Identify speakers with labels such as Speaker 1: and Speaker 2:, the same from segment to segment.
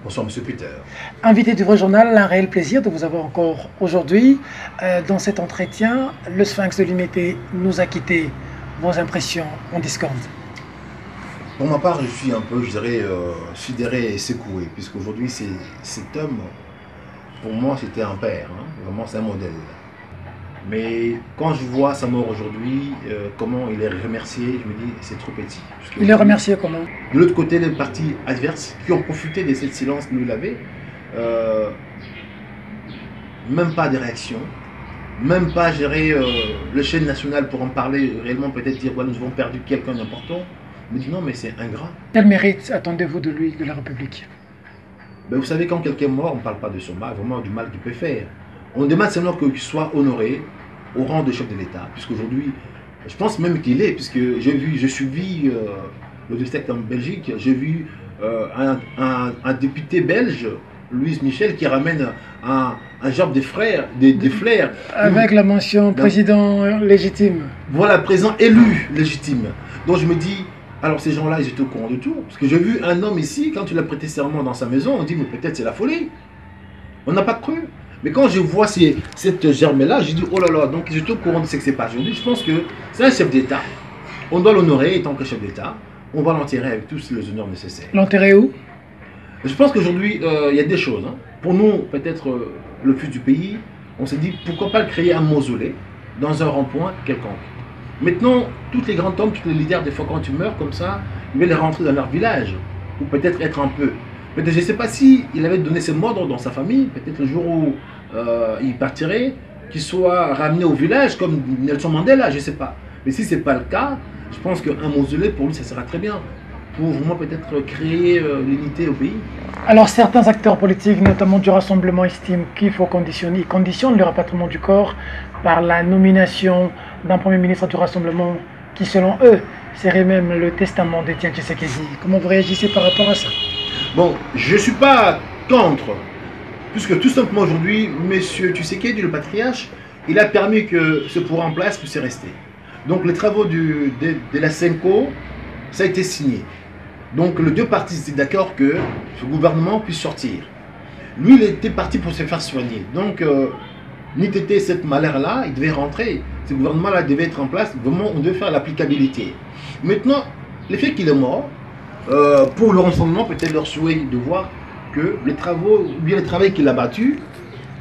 Speaker 1: Bonsoir, Monsieur Peter.
Speaker 2: Invité du Vrai Journal, un réel plaisir de vous avoir encore aujourd'hui. Dans cet entretien, le Sphinx de l'Imité nous a quittés. Vos impressions en discorde?
Speaker 1: Pour ma part, je suis un peu, je dirais, sidéré et secoué, puisqu'aujourd'hui, cet homme, pour moi, c'était un père. Hein. Vraiment, c'est un modèle. Mais quand je vois sa mort aujourd'hui, comment il est remercié, je me dis, c'est trop petit.
Speaker 2: Il est remercié comment?
Speaker 1: De l'autre côté, les partis adverses qui ont profité de ce silence que nous l'avait, même pas de réaction, même pas gérer le chaîne national pour en parler, réellement peut-être dire, ouais, nous avons perdu quelqu'un d'important. Je me dis non, mais c'est ingrat.
Speaker 2: Quel mérite attendez-vous de lui, de la République?
Speaker 1: Ben, vous savez, quand quelqu'un est mort, on ne parle pas de son mal, vraiment du mal qu'il peut faire. On demande seulement qu'il soit honoré au rang de chef de l'État, puisqu'aujourd'hui, je pense même qu'il est, puisque j'ai suivi le district en Belgique, j'ai vu un député belge, Louise Michel, qui ramène un genre de frères, des flaires.
Speaker 2: Avec la mention président légitime.
Speaker 1: Voilà, président élu légitime. Donc je me dis, alors ces gens-là, ils étaient au courant de tout. Parce que j'ai vu un homme ici, quand il a prêté serment dans sa maison, on dit, mais peut-être c'est la folie. On n'a pas cru. Mais quand je vois cette germe-là, je dis, oh là là, donc ils étaient au courant de ce qui s'est passé aujourd'hui. Je pense que c'est un chef d'État. On doit l'honorer étant que chef d'État. On va l'enterrer avec tous les honneurs nécessaires.
Speaker 2: L'enterrer où?
Speaker 1: Je pense qu'aujourd'hui, il y a des choses. Hein. Pour nous, peut-être le fils du pays, on s'est dit, pourquoi pas créer un mausolée dans un rond-point quelconque. Maintenant, tous les grands hommes, tous les leaders, des fois quand tu meurs comme ça, ils veulent les rentrer dans leur village. Ou peut-être être un peu. Peut-être, je ne sais pas si il avait donné ses mots dans sa famille. Peut-être le jour où il partirait, qu'il soit ramené au village comme Nelson Mandela, je ne sais pas. Mais si ce n'est pas le cas, je pense qu'un mausolée, pour lui, ça sera très bien. Pour vraiment peut-être créer l'unité au pays.
Speaker 2: Alors certains acteurs politiques, notamment du Rassemblement, estiment qu'il faut conditionner, ils conditionnent le rapatriement du corps par la nomination d'un Premier ministre du Rassemblement qui, selon eux, serait même le testament d'Étienne Tshisekedi. Comment vous réagissez par rapport à ça?
Speaker 1: Bon, je ne suis pas contre, puisque tout simplement aujourd'hui, M. Tshisekedi, le patriarche, il a permis que ce pouvoir en place puisse rester. Donc les travaux de la CENCO, ça a été signé. Donc les deux parties étaient d'accord que ce gouvernement puisse sortir. Lui, il était parti pour se faire soigner. Donc, n'eût été cette malheur-là, il devait rentrer. Ce gouvernement-là devait être en place. Vraiment, on devait faire l'applicabilité. Maintenant, le fait qu'il est mort, pour le rassemblement, peut-être leur souhait de voir que les travaux, ou bien le travail qu'il a battu,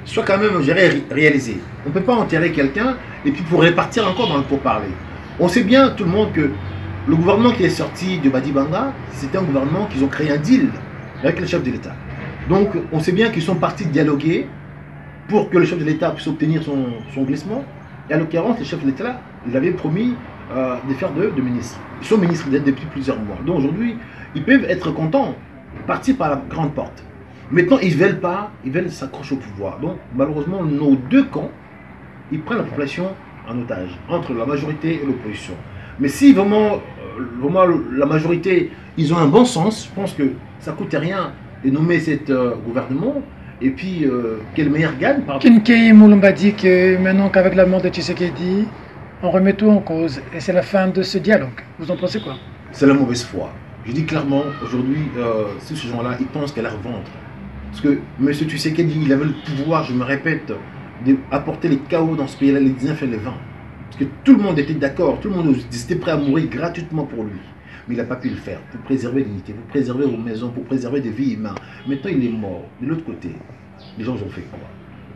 Speaker 1: soit quand même réalisé. On ne peut pas enterrer quelqu'un et puis pour répartir encore dans le pourparler. On sait bien, tout le monde, que le gouvernement qui est sorti de Badi Banga, c'était un gouvernement qui ont créé un deal avec le chef de l'État. Donc, on sait bien qu'ils sont partis dialoguer pour que le chef de l'État puisse obtenir son glissement. Et à l'occurrence, le chef de l'État, il avait promis de faire de ministres. Ils sont ministres depuis plusieurs mois. Donc aujourd'hui, ils peuvent être contents, partir par la grande porte. Maintenant, ils ne veulent pas, ils veulent s'accrocher au pouvoir. Donc, malheureusement, nos deux camps, ils prennent la population en otage, entre la majorité et l'opposition. Mais si vraiment, la majorité, ils ont un bon sens, je pense que ça ne coûte rien de nommer cet gouvernement. Et puis, que le meilleur gagne.
Speaker 2: Kinkei Moulumba dit que maintenant qu'avec la mort de Tshisekedi, on remet tout en cause. Et c'est la fin de ce dialogue. Vous en pensez quoi?
Speaker 1: C'est la mauvaise foi. Je dis clairement, aujourd'hui, ces gens-là, ils pensent qu'à leur ventre. Parce que M. Tshisekedi, il avait le pouvoir, je me répète, d'apporter les chaos dans ce pays-là, les 19 et les 20. Parce que tout le monde était d'accord, tout le monde était prêt à mourir gratuitement pour lui. Mais il n'a pas pu le faire pour préserver l'unité, pour préserver vos maisons, pour préserver des vies humaines. Maintenant, il est mort. De l'autre côté, les gens ont fait quoi?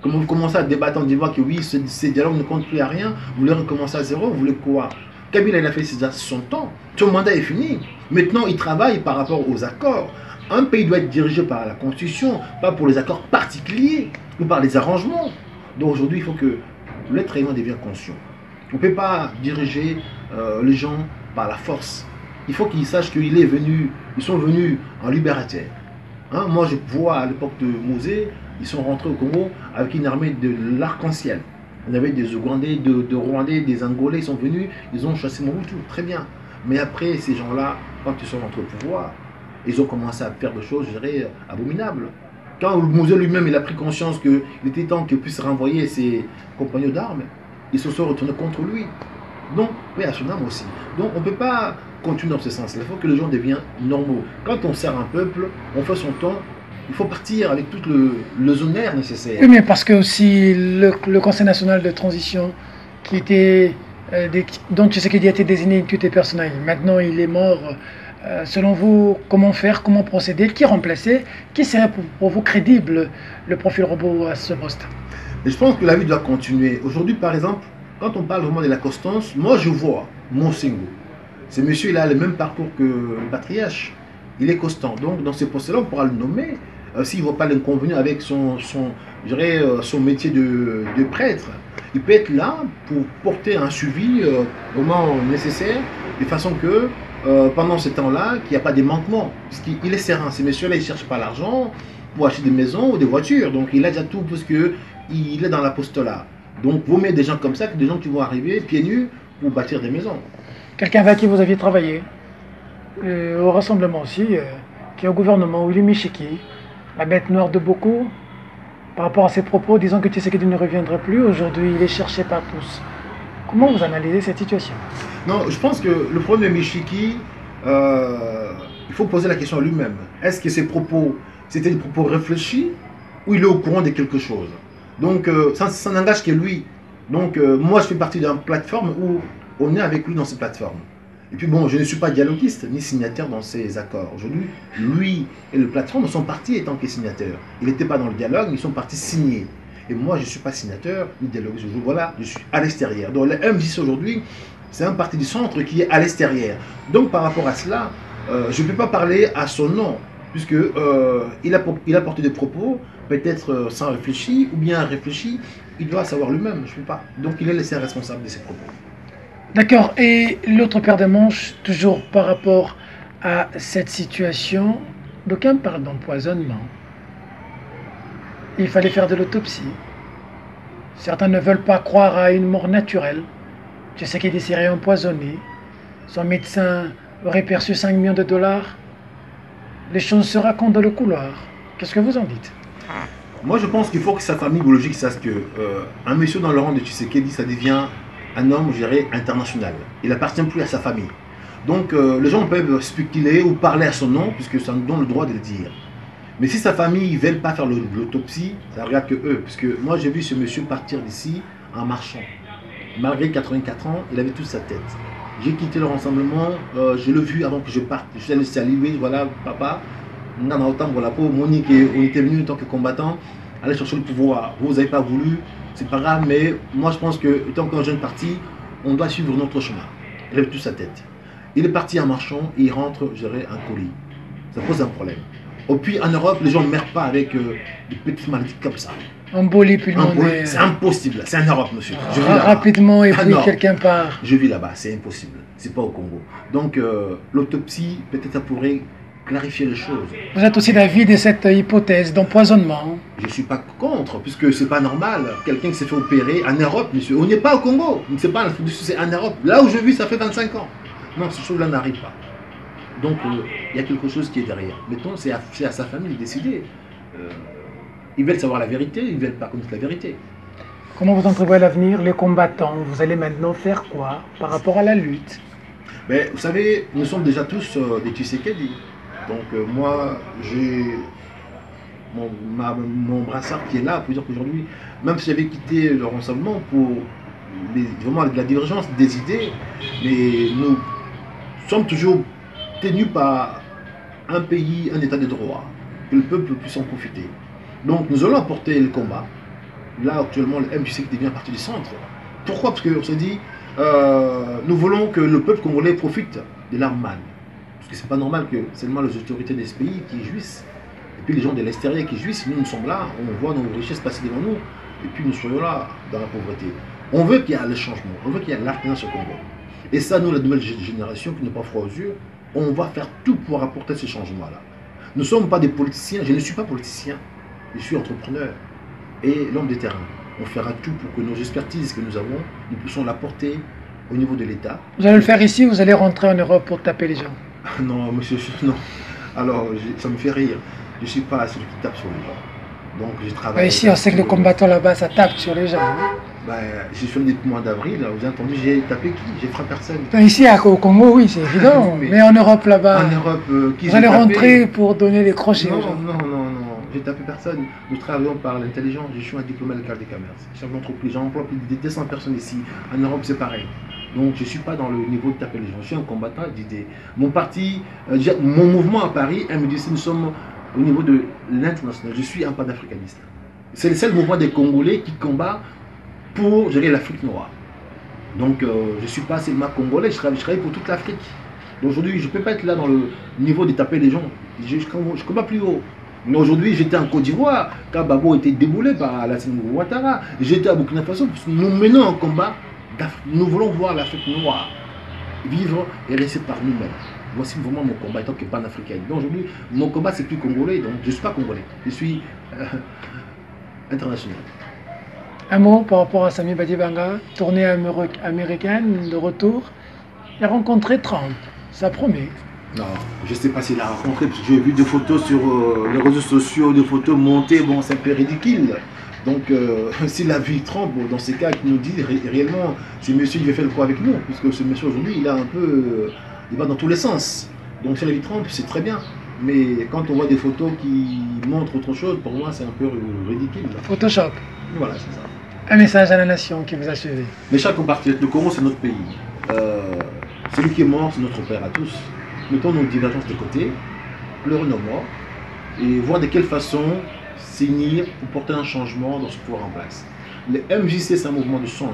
Speaker 1: Comment vous commencez à débattre en disant que oui, ces dialogues ne comptent plus à rien, vous voulez recommencer à zéro, vous voulez quoi? Kabila, il a fait son temps, son mandat est fini. Maintenant, il travaille par rapport aux accords. Un pays doit être dirigé par la Constitution, pas pour les accords particuliers ou par les arrangements. Donc aujourd'hui, il faut que l'être humain devienne conscient. On ne peut pas diriger les gens par la force. Il faut qu'ils sachent qu'ils sont venus en libérateur. Hein, moi, je vois à l'époque de Mosée, ils sont rentrés au Congo avec une armée de l'arc-en-ciel. On avait des Ougandais, de Rwandais, des Angolais, ils sont venus, ils ont chassé Mobutu, très bien. Mais après, ces gens-là, quand ils sont rentrés au pouvoir, ils ont commencé à faire des choses, je dirais, abominables. Quand Mosée lui-même, il a pris conscience qu'il était temps qu'il puisse renvoyer ses compagnons d'armes, ils se sont retournés contre lui. Donc, oui, à son âme aussi. Donc, on ne peut pas continuer dans ce sens-là. Il faut que les gens deviennent normaux. Quand on sert un peuple, on fait son temps il faut partir avec tout le honneur nécessaire.
Speaker 2: Oui, mais parce que aussi le Conseil national de transition, qui était, dont tu sais qu'il a été désigné une tutelle personnelle, maintenant il est mort. Selon vous, comment faire, comment procéder, qui remplacer, qui serait pour vous crédible le profil robot à ce poste?
Speaker 1: Et je pense que la vie doit continuer. Aujourd'hui, par exemple, quand on parle vraiment de la constance, moi je vois Monsengo. Ce monsieur, il a le même parcours que le patriarche. Il est constant. Donc, dans ce poste-là, on pourra le nommer. S'il ne voit pas l'inconvénient avec son métier de prêtre, il peut être là pour porter un suivi vraiment nécessaire, de façon que pendant ce temps-là, qu'il n'y a pas de manquement. Parce qu'il est serein. Ces messieurs-là, ils ne cherchent pas l'argent pour acheter des maisons ou des voitures. Donc, il a déjà tout parce qu'il est dans l'apostolat. Donc, vaut mieux des gens comme ça que des gens qui vont arriver pieds nus pour bâtir des maisons.
Speaker 2: Quelqu'un avec qui vous aviez travaillé, au rassemblement aussi, qui est au gouvernement, Willy Michiki, la bête noire de beaucoup, par rapport à ses propos, disant que Tshisekedi ne reviendrait plus, aujourd'hui il est cherché par tous. Comment vous analysez cette situation?
Speaker 1: Non, je pense que le problème de Michiki, il faut poser la question à lui-même. Est-ce que ses propos, c'était des propos réfléchis ou il est au courant de quelque chose? Donc, ça n'engage que lui. Donc, moi, je fais partie d'une plateforme où on est avec lui dans cette plateforme. Et puis, bon, je ne suis pas dialoguiste ni signataire dans ces accords. Aujourd'hui, lui et le plateforme sont partis étant que signataires. Ils n'étaient pas dans le dialogue, ils sont partis signer. Et moi, je ne suis pas signateur ni dialoguiste. Voilà, je suis à l'extérieur. Donc, le M10 aujourd'hui, c'est un parti du centre qui est à l'extérieur. Donc, par rapport à cela, je ne peux pas parler à son nom, puisque il a porté des propos, peut-être sans réfléchir, ou bien réfléchi, il doit savoir lui-même, je ne peux pas. Donc, il est laissé responsable de ses propos.
Speaker 2: D'accord. Et l'autre paire de manches, toujours par rapport à cette situation, d'aucuns parlent d'empoisonnement. Il fallait faire de l'autopsie. Certains ne veulent pas croire à une mort naturelle. Tu sais qu'il serait empoisonné. Son médecin aurait perçu 5 millions de dollars. Les choses se racontent dans le couloir. Qu'est-ce que vous en dites?
Speaker 1: Moi, je pense qu'il faut que sa famille biologique sache que un monsieur dans le rang de Tshisekedi, ça devient un homme, je dirais, international. Il n'appartient plus à sa famille. Donc, les gens peuvent spéculer ou parler à son nom, puisque ça nous donne le droit de le dire. Mais si sa famille ne veut pas faire l'autopsie, ça ne regarde que eux. Puisque moi, j'ai vu ce monsieur partir d'ici en marchant. Malgré 84 ans, il avait toute sa tête. J'ai quitté le rassemblement, je l'ai vu avant que je parte. Je suis allé saluer, voilà, papa. Voilà, pour Monique, on était venus en tant que combattants, aller chercher le pouvoir. Vous n'avez pas voulu, c'est pas grave, mais moi je pense que, tant qu'un jeune parti, on doit suivre notre chemin. Il avait toute sa tête. Il est parti en marchant et il rentre, je dirais, un colis. Ça pose un problème. Et puis en Europe, les gens ne meurent pas avec des petites maladies comme ça.
Speaker 2: Embolie pulmonaire.
Speaker 1: C'est impossible, c'est en Europe, monsieur.
Speaker 2: Rapidement, et puis quelqu'un part.
Speaker 1: Je vis là-bas, c'est impossible. C'est pas au Congo. Donc l'autopsie, peut-être ça pourrait clarifier les choses.
Speaker 2: Vous êtes aussi d'avis de cette hypothèse d'empoisonnement?
Speaker 1: Je ne suis pas contre, puisque c'est pas normal. Quelqu'un qui s'est fait opérer en Europe, monsieur. On n'est pas au Congo. C'est pas c'est en Europe. Là où je vis, ça fait 25 ans. Non, ces choses-là n'arrivent pas. Donc il y a quelque chose qui est derrière. Mettons, c'est à sa famille de décider. Ils veulent savoir la vérité, ils ne veulent pas connaître la vérité.
Speaker 2: Comment vous entrevoyez l'avenir, les combattants? Vous allez maintenant faire quoi par rapport à la lutte?
Speaker 1: Mais, vous savez, nous sommes déjà tous des Tshisekedi. Donc moi, j'ai mon brassard qui est là pour dire qu'aujourd'hui, même si j'avais quitté le rassemblement pour vraiment la divergence des idées, mais nous sommes toujours tenus par un pays, un état de droit, que le peuple puisse en profiter. Donc nous allons apporter le combat. Là actuellement le MJC qui devient partie du centre. Pourquoi? Parce qu'on se dit, nous voulons que le peuple congolais profite de l'arme man. Parce que c'est pas normal que seulement les autorités de ce pays qui jouissent, et puis les gens de l'extérieur qui jouissent. Nous sommes là, on voit nos richesses passer devant nous, et puis nous soyons là dans la pauvreté. On veut qu'il y ait le changement, on veut qu'il y ait l'alternance au Congo. Et ça, nous, la nouvelle génération qui n'est pas froid aux yeux, on va faire tout pour apporter ce changement-là. Nous ne sommes pas des politiciens, je ne suis pas politicien, je suis entrepreneur et l'homme de terrain. On fera tout pour que nos expertises que nous avons, nous puissions l'apporter au niveau de l'État.
Speaker 2: Vous allez le faire ici, vous allez rentrer en Europe pour taper les gens?
Speaker 1: Non, monsieur, non. Alors, ça me fait rire. Je ne suis pas celui qui tape sur les gens. Donc, je travaille...
Speaker 2: Ici, on sait que les combattants là-bas, ça tape sur les gens. Hein?
Speaker 1: Ben, je suis depuis le mois d'avril, vous avez entendu, j'ai tapé qui? J'ai frappé personne.
Speaker 2: Ici, au Congo, oui, c'est évident. mais en Europe, là-bas,
Speaker 1: en Europe,
Speaker 2: vous allez rentrer pour donner les crochets aux gens.
Speaker 1: Non, non, non. j'ai tapé personne. Nous travaillons par l'intelligence. Je suis un diplômé de l'école des commerces. Chef d'entreprise, j'emploie plus de 200 personnes ici. En Europe, c'est pareil. Donc, je ne suis pas dans le niveau de taper les gens. Je suis un combattant d'idées. Mon parti, mon mouvement à Paris, MDC, nous sommes au niveau de l'international. Je suis un panafricaniste. C'est le seul mouvement des Congolais qui combat pour gérer l'Afrique noire. Donc, je ne suis pas seulement congolais, je travaille pour toute l'Afrique. Aujourd'hui, je ne peux pas être là dans le niveau de taper les gens. Je ne combats plus haut. Mais aujourd'hui, j'étais en Côte d'Ivoire, quand Babo était déboulé par Alassane Ouattara. J'étais à Burkina Faso, parce que nous menons un combat d'Afrique. Nous voulons voir l'Afrique noire vivre et rester par nous-mêmes. Voici vraiment mon combat en tant que panafricain. Donc aujourd'hui, mon combat, c'est plus congolais, donc je ne suis pas congolais. Je suis international.
Speaker 2: Un mot par rapport à Samy Badibanga, tournée américaine, de retour. Il a rencontré Trump, ça promet.
Speaker 1: Non, je ne sais pas s'il a rencontré, parce que j'ai vu des photos sur les réseaux sociaux, des photos montées, bon, c'est un peu ridicule. Donc, s'il a vu Trump, bon, dans ces cas, qui nous dit réellement, c'est monsieur qui va faire le quoi avec nous, puisque ce monsieur aujourd'hui, il a un peu, il va dans tous les sens. Donc, s'il a vu Trump, c'est très bien. Mais quand on voit des photos qui montrent autre chose, pour moi, c'est un peu ridicule.
Speaker 2: Photoshop.
Speaker 1: Voilà, c'est ça.
Speaker 2: Un message à la nation qui vous a suivi.
Speaker 1: Mais chaque compatriote, le Congo, c'est notre pays. Celui qui est mort, c'est notre père à tous. Mettons nos divergences de côté, pleurons nos morts, et voir de quelle façon s'unir pour porter un changement dans ce pouvoir en place. Le MJC, c'est un mouvement de centre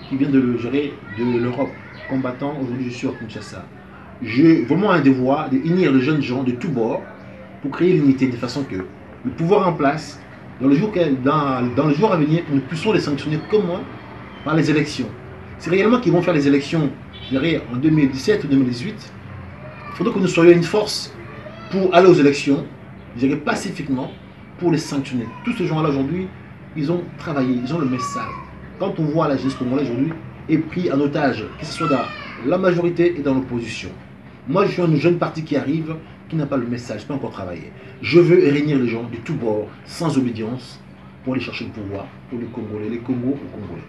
Speaker 1: qui vient de le gérer de l'Europe. Combattant, aujourd'hui je suis à Kinshasa. J'ai vraiment un devoir d'unir les jeunes gens de tous bords pour créer l'unité de façon que le pouvoir en place, dans le jour à venir, nous puissions les sanctionner comment? Par les élections. C'est réellement qu'ils vont faire les élections, je dirais, en 2017 ou 2018. Il faudrait que nous soyons une force pour aller aux élections, je dirais pacifiquement, pour les sanctionner. Tous ces gens-là aujourd'hui, ils ont travaillé, ils ont le message. Quand on voit la jeunesse congolaise aujourd'hui est pris en otage, que ce soit dans la majorité et dans l'opposition. Moi, je suis un jeune parti qui arrive, qui n'a pas le message, pas encore travaillé. Je veux réunir les gens de tous bords, sans obédience, pour aller chercher le pouvoir, pour les Congolais, les Congos aux Congolais.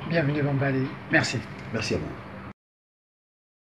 Speaker 2: Bienvenue Bambali, merci.
Speaker 1: Merci à vous.